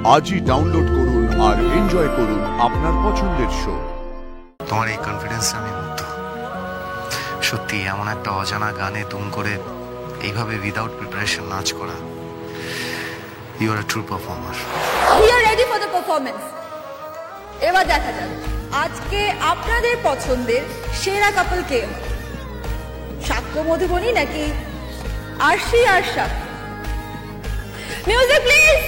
আজই ডাউনলোড করুন আর এনজয় করুন আপনার পছন্দের শো। তোমার এই কনফিডেন্সে আমি মুগ্ধ। সত্যি এমন একটা অজানা গানে তুম করে এইভাবে উইদাউট প্রিপারেশন নাচ করা, you are a true performer. We are ready for the performance. এবার দেখা যাক আজকে আপনাদের পছন্দের সেরা কাপল কে, সাক্ষ্য মধুবনী নাকি আরশি আর সাক্ষ্য। Music please.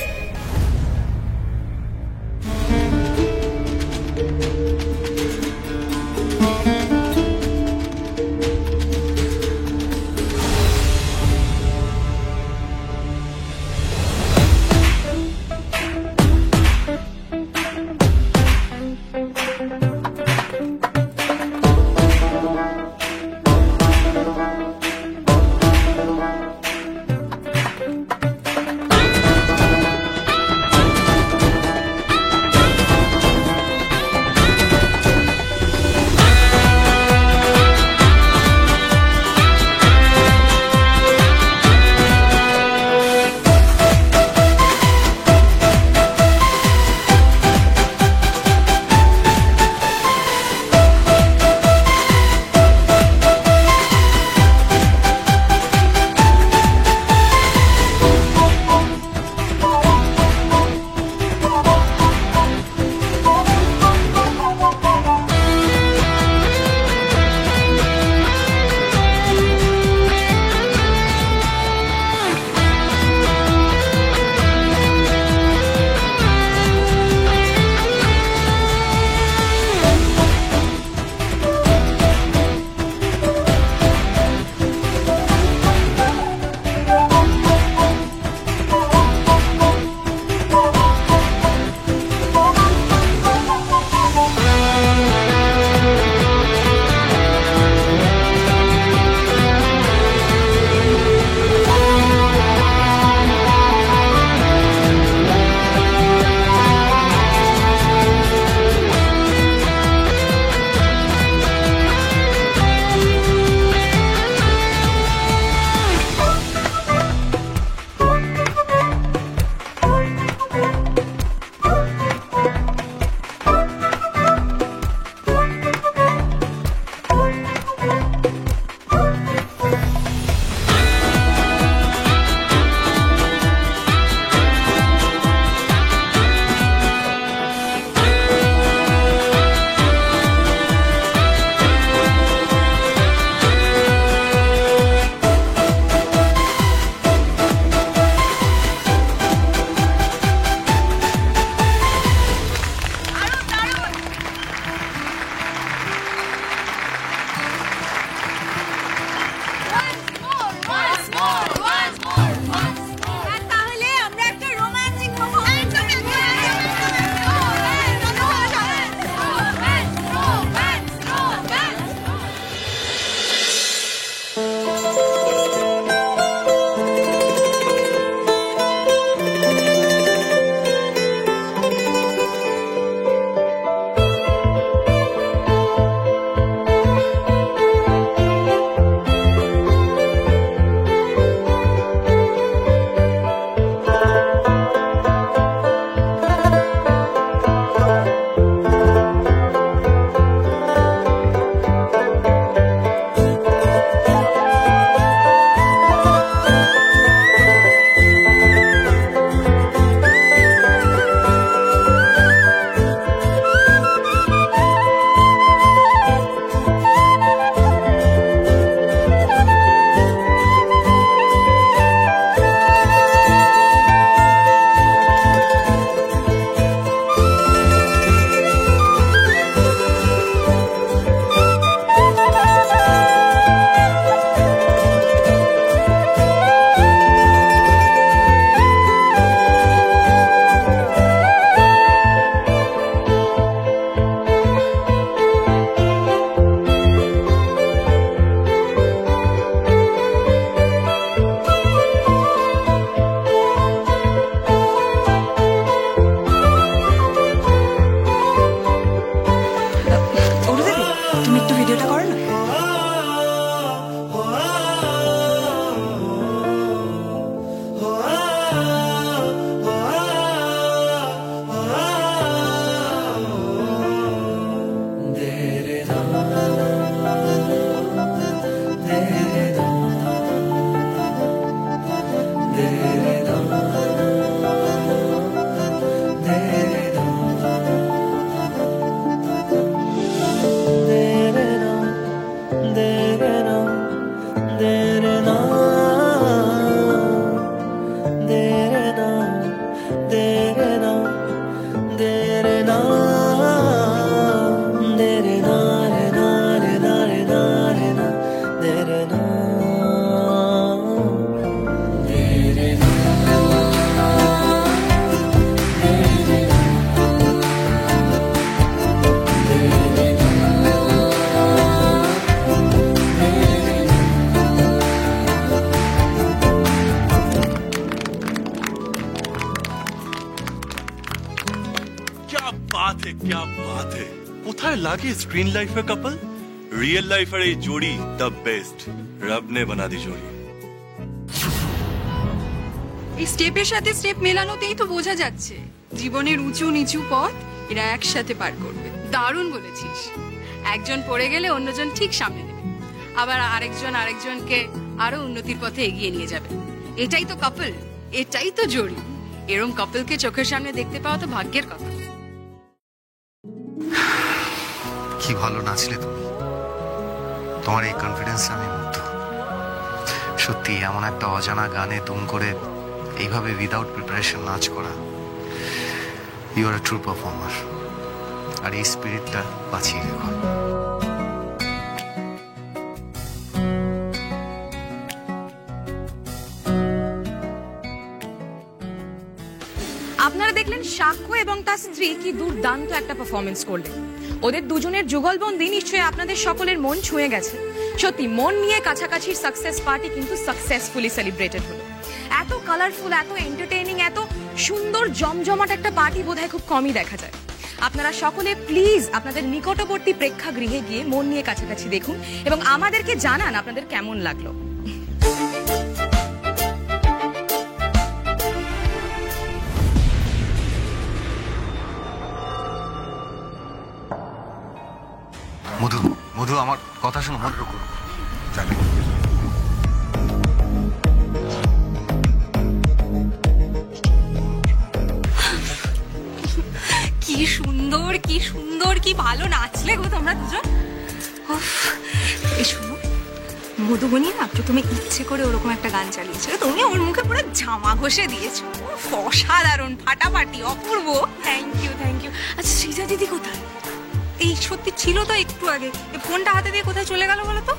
क्या बात है কোথায় লাগে স্ক্রিন লাইফের কাপল রিয়েল লাইফের এই জোড়ি দ্য বেস্ট রব ने बना दी जोड़ी এই স্টেপের সাথে স্টেপ মেলানোতেই তো বোঝা যাচ্ছে জীবনের উঁচু নিচু পথ এরা একসাথে পার করবে। দারুণ বলেছিস, একজন পড়ে গেলে অন্যজন ঠিক সামনে নেবে, আবার আরেকজনকে আরো উন্নতির পথে এগিয়ে নিয়ে যাবে। এটাই তো কাপল, এটাই তো জোড়ি। এরম কাপলকে চোখের সামনে দেখতে পাওয়া তো ভাগ্যের কথা। কি ভালো নাচলে তুমি, তোমার এই কনফিডেন্সে আমি মুগ্ধ। সত্যি এমন একটা অজানা গানে তুম করে এইভাবে উইদাউট প্রিপারেশন নাচ করা, you are a true performer. আর এই স্পিরিটটা বাঁচিয়ে রেখো। আপনারা দেখলেন সাক্ষ্য এবং তার স্ত্রী কি দুর্দান্ত একটা পারফরমেন্স করলেন। ওদের দুজনের যুগলবন্দি নিশ্চয়ই আপনাদের সকলের মন ছুঁয়ে গেছে। সত্যি মন নিয়ে কাছাকাছি সাকসেস পার্টি কিন্তু সাকসেসফুলি সেলিব্রেটেড হলো। এত কালারফুল, এত এন্টারটেইনিং, এত সুন্দর জমজমাট একটা পার্টি বোধহয় খুব কমই দেখা যায়। আপনারা সকলে প্লিজ আপনাদের নিকটবর্তী প্রেক্ষাগৃহে গিয়ে মন নিয়ে কাছাকাছি দেখুন এবং আমাদেরকে জানান আপনাদের কেমন লাগলো। মধু, মধু আমার কথা শোনো। মধু কি সুন্দর, কি সুন্দর, কি ভালো নাচলে গো তোমরা দুজন। এই শোনো, মধুবনী না প্রথমে ইচ্ছে করে ওরকম একটা গান চালিয়েছিল, তুমি ওর মুখে পুরো জামা ঘষে দিয়েছো। অসাধারণ, ফাটাফাটি, অপূর্ব। Thank you, thank you. আচ্ছা সৃজা দিদি কোথায়? এই সত্যি ছিল তো একটু আগে, ফোনটা হাতে দিয়ে কোথায় চলে গেল বলো তো?